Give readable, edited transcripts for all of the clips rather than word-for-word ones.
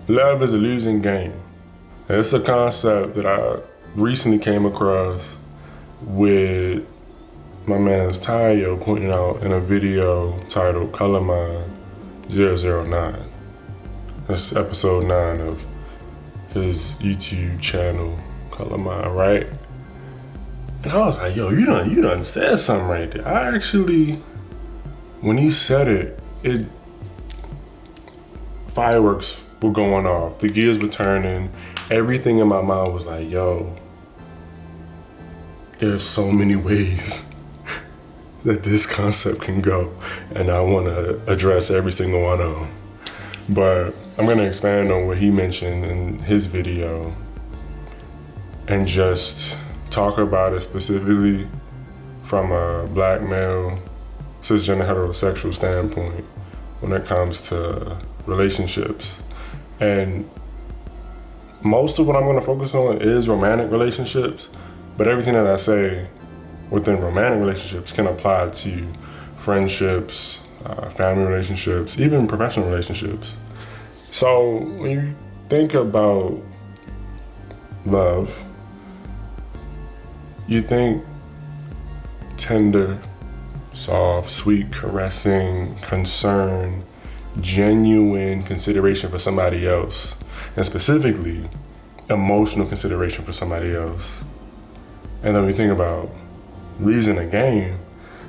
Love is a losing game. And it's a concept that I recently came across with my man's Tayo pointing out in a video titled Color Mine 009. That's episode 9 of his YouTube channel, Color Mine, right? And I was like, yo, you done said something right there. I actually, when he said it, fireworks were going off, the gears were turning, everything in my mind was like, yo, there's so many ways that this concept can go, and I want to address every single one of them. But I'm going to expand on what he mentioned in his video and just talk about it specifically from a black male, cisgender heterosexual standpoint when it comes to relationships. And most of what I'm going to focus on is romantic relationships, but everything that I say within romantic relationships can apply to friendships, family relationships, even professional relationships. So when you think about love, you think tender, soft, sweet, caressing, concern, genuine consideration for somebody else, and specifically emotional consideration for somebody else. And then we think about losing a game,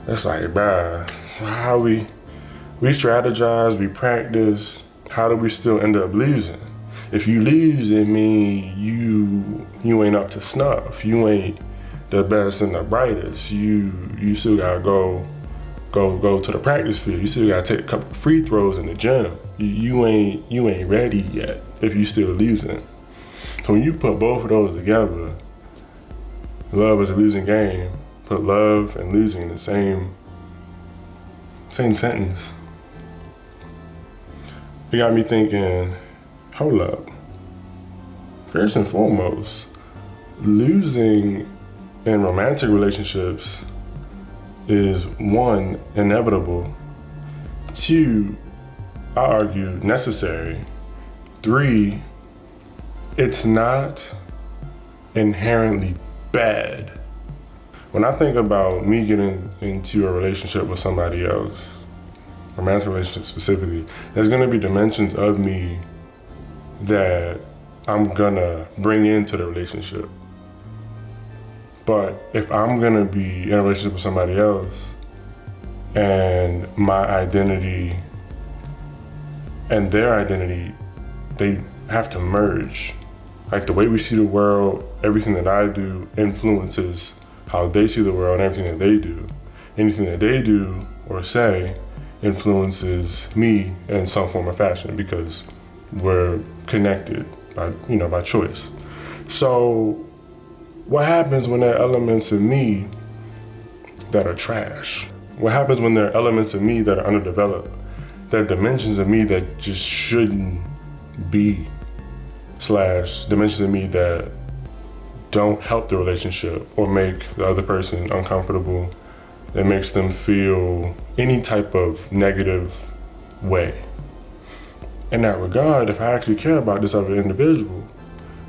it's like, bruh, how we strategize, we practice, how do we still end up losing? If you lose, it means you ain't up to snuff. You ain't the best and the brightest. You still gotta go to the practice field. You still gotta take a couple free throws in the gym. You ain't ready yet if you still losing. So when you put both of those together, love is a losing game. Put love and losing in the same sentence. It got me thinking, hold up. First and foremost, losing in romantic relationships is 1, inevitable, 2, I argue, necessary, 3, it's not inherently bad. When I think about me getting into a relationship with somebody else, romantic relationship specifically, there's gonna be dimensions of me that I'm gonna bring into the relationship. But if I'm gonna be in a relationship with somebody else and my identity and their identity, they have to merge. Like the way we see the world, everything that I do influences how they see the world and everything that they do. Anything that they do or say influences me in some form or fashion because we're connected by choice. So what happens when there are elements of me that are trash? What happens when there are elements of me that are underdeveloped? There are dimensions of me that just shouldn't be, / dimensions of me that don't help the relationship or make the other person uncomfortable, that makes them feel any type of negative way. In that regard, if I actually care about this other individual,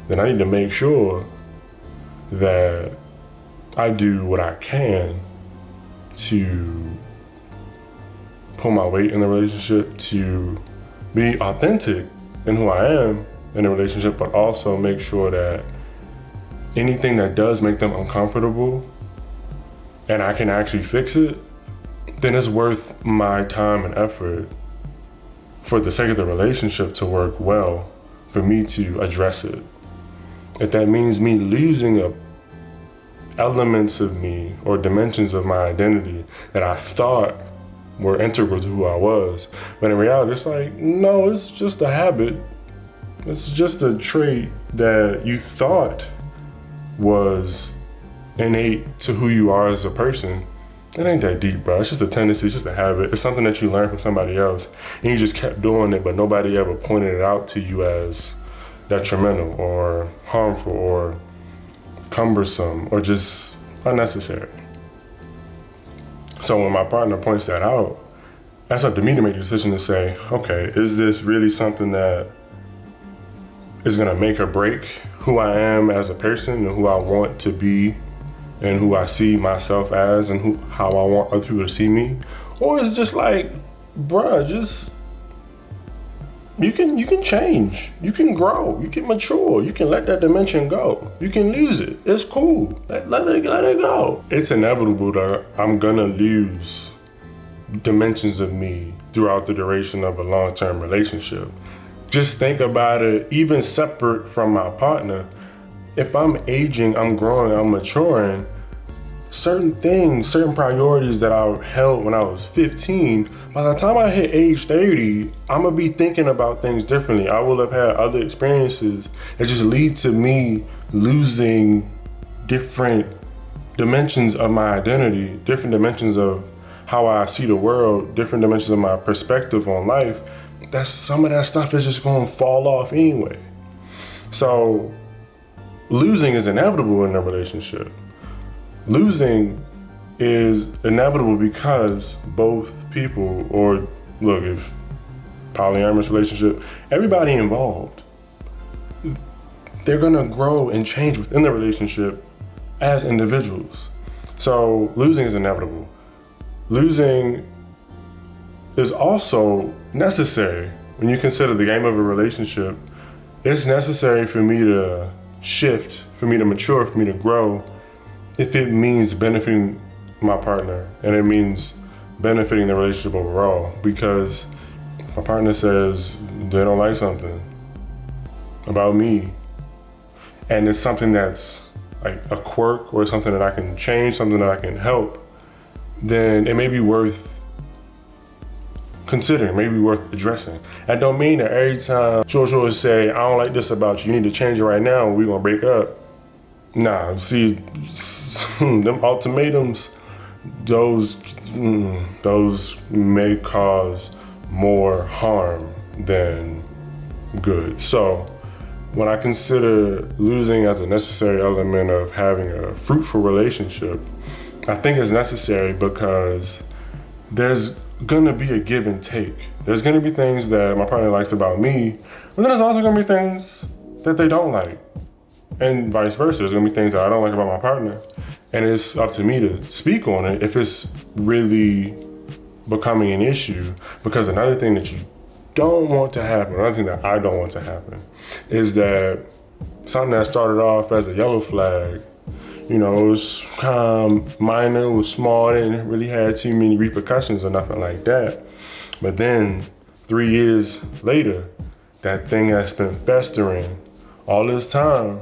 then I need to make sure that I do what I can to pull my weight in the relationship, to be authentic in who I am in a relationship, but also make sure that anything that does make them uncomfortable and I can actually fix it, then it's worth my time and effort for the sake of the relationship to work well, for me to address it. If that means me losing elements of me or dimensions of my identity that I thought were integral to who I was, but in reality, it's like, no, it's just a habit. It's just a trait that you thought was innate to who you are as a person. It ain't that deep, bro. It's just a tendency, it's just a habit. It's something that you learn from somebody else, and you just kept doing it, but nobody ever pointed it out to you as detrimental or harmful or cumbersome or just unnecessary. So when my partner points that out, that's up to me to make the decision to say, okay, is this really something that is gonna make or break who I am as a person and who I want to be and who I see myself as and how I want other people to see me? Or is it just like, bruh, just you can change, you can grow, you can mature, you can let that dimension go, you can lose it. It's cool. Let it go. It's inevitable that I'm gonna lose dimensions of me throughout the duration of a long-term relationship. Just think about it, even separate from my partner. If I'm aging, I'm growing, I'm maturing, certain things, certain priorities that I held when I was 15, by the time I hit age 30, I'm gonna be thinking about things differently. I will have had other experiences that just lead to me losing different dimensions of my identity, different dimensions of how I see the world, different dimensions of my perspective on life. Some of that stuff is just gonna fall off anyway. So losing is inevitable in a relationship. Losing is inevitable because both people, or look, if polyamorous relationship, everybody involved, they're gonna grow and change within the relationship as individuals. So losing is inevitable. Losing is also necessary. When you consider the game of a relationship, it's necessary for me to shift, for me to mature, for me to grow, if it means benefiting my partner and it means benefiting the relationship overall. Because my partner says they don't like something about me, and it's something that's like a quirk or something that I can change, something that I can help, then it may be worth considering, maybe worth addressing. That don't mean that every time George say, I don't like this about you, you need to change it right now, we're gonna break up. Nah, see, them ultimatums, those may cause more harm than good. So when I consider losing as a necessary element of having a fruitful relationship, I think it's necessary because there's gonna be a give and take. There's gonna be things that my partner likes about me, but then there's also gonna be things that they don't like. And vice versa, there's gonna be things that I don't like about my partner. And it's up to me to speak on it if it's really becoming an issue. Because another thing that you don't want to happen, another thing that I don't want to happen, is that something that started off as a yellow flag, it was kind of minor, it was small, it didn't really have too many repercussions or nothing like that. But then 3 years later, that thing that's been festering all this time,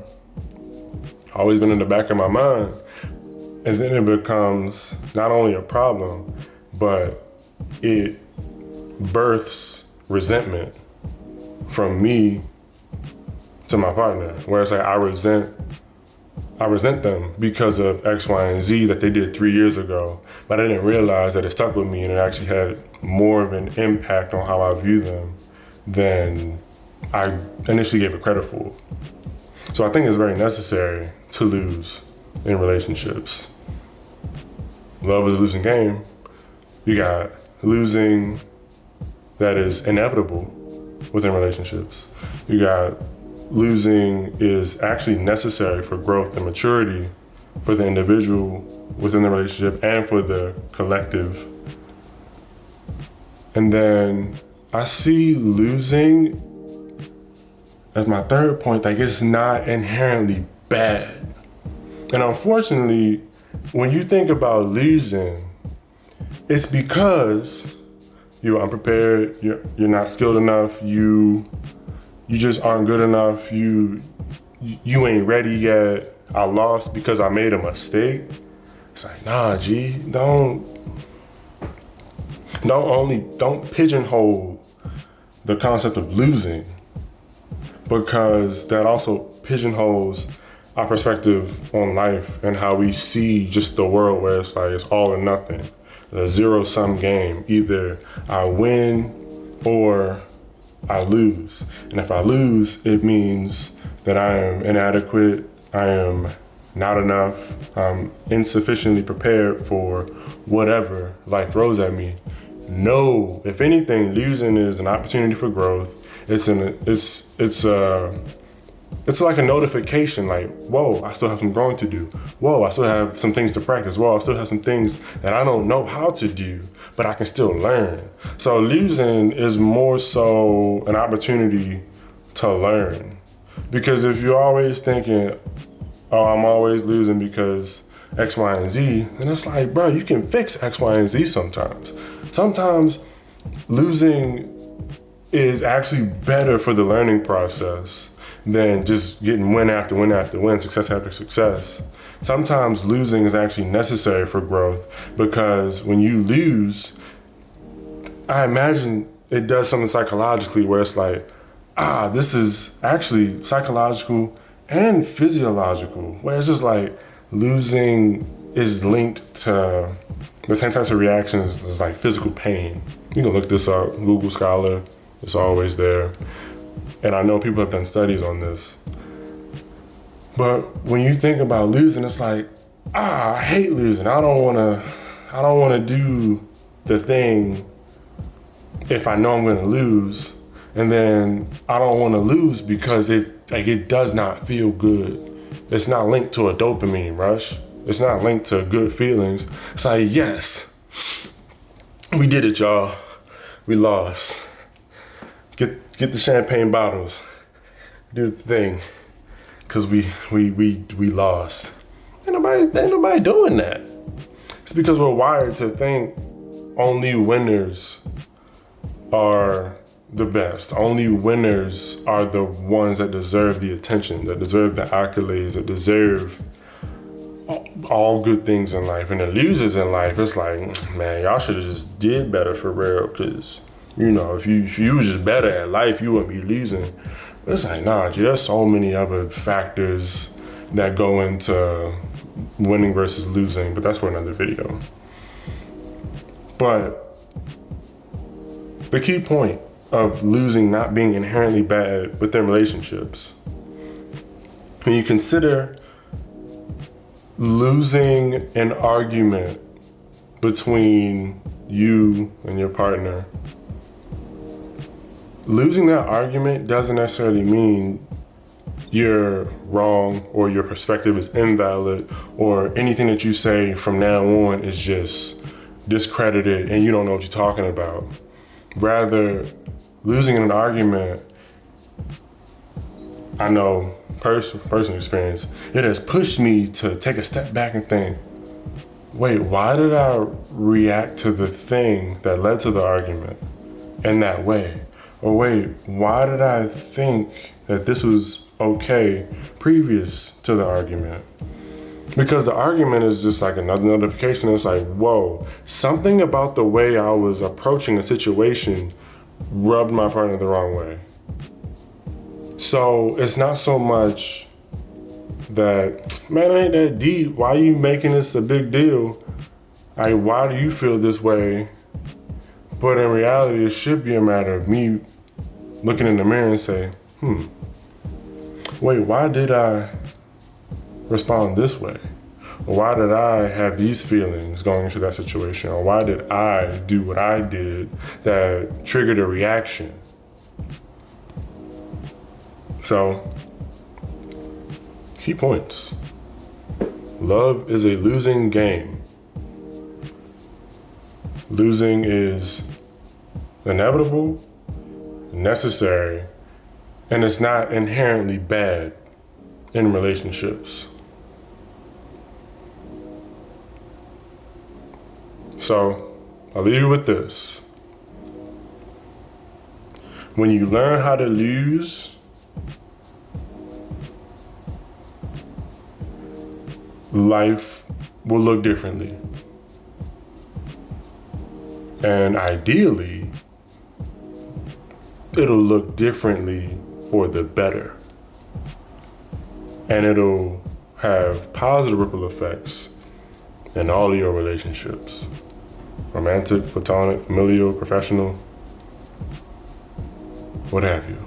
always been in the back of my mind. And then it becomes not only a problem, but it births resentment from me to my partner. Where it's like I resent them because of X, Y, and Z that they did 3 years ago. But I didn't realize that it stuck with me and it actually had more of an impact on how I view them than I initially gave it credit for. So I think it's very necessary to lose in relationships. Love is a losing game. You got losing that is inevitable within relationships. You got losing is actually necessary for growth and maturity for the individual within the relationship and for the collective. And then I see losing as my third point, like it's not inherently bad. And unfortunately, when you think about losing, it's because you're unprepared, you're not skilled enough, you just aren't good enough, you ain't ready yet, I lost because I made a mistake. It's like, nah, G, don't pigeonhole the concept of losing, because that also pigeonholes our perspective on life and how we see just the world, where it's like it's all or nothing. The zero-sum game. Either I win or I lose. And if I lose, it means that I am inadequate, I am not enough, I'm insufficiently prepared for whatever life throws at me. No, if anything, losing is an opportunity for growth. It's It's like a notification, like, whoa, I still have some growing to do. Whoa, I still have some things to practice. Whoa, I still have some things that I don't know how to do, but I can still learn. So losing is more so an opportunity to learn. Because if you're always thinking, oh, I'm always losing because X, Y, and Z, then it's like, bro, you can fix X, Y, and Z sometimes. Sometimes losing is actually better for the learning process than just getting win after win after win, success after success. Sometimes losing is actually necessary for growth, because when you lose, I imagine it does something psychologically where it's like, this is actually psychological and physiological, where it's just like losing is linked to the same types of reactions as like physical pain. You can look this up, Google Scholar, it's always there. And I know people have done studies on this. But when you think about losing, it's like, I hate losing. I don't wanna do the thing if I know I'm gonna lose. And then I don't wanna lose because it does not feel good. It's not linked to a dopamine rush. It's not linked to good feelings. It's like, yes, we did it, y'all. We lost. Get the champagne bottles, do the thing, cause we lost. Ain't nobody doing that. It's because we're wired to think only winners are the best. Only winners are the ones that deserve the attention, that deserve the accolades, that deserve all good things in life. And the losers in life, it's like, man, y'all should have just did better for real, cause if you was just better at life, you wouldn't be losing. But it's like, nah, there's so many other factors that go into winning versus losing, but that's for another video. But the key point of losing not being inherently bad within relationships, when you consider losing an argument between you and your partner, losing that argument doesn't necessarily mean you're wrong or your perspective is invalid or anything that you say from now on is just discredited and you don't know what you're talking about. Rather, losing in an argument, I know personal experience, it has pushed me to take a step back and think, wait, why did I react to the thing that led to the argument in that way? Or wait, why did I think that this was okay previous to the argument? Because the argument is just like another notification. It's like, whoa, something about the way I was approaching a situation rubbed my partner the wrong way. So it's not so much that, man, it ain't that deep. Why are you making this a big deal? Like, why do you feel this way? But in reality, it should be a matter of me looking in the mirror and say, wait, why did I respond this way? Or why did I have these feelings going into that situation? Or why did I do what I did that triggered a reaction? So, key points. Love is a losing game. Losing is inevitable, necessary, and it's not inherently bad in relationships. So, I'll leave you with this. When you learn how to lose, life will look differently. And ideally, it'll look differently for the better. And it'll have positive ripple effects in all of your relationships. Romantic, platonic, familial, professional, what have you.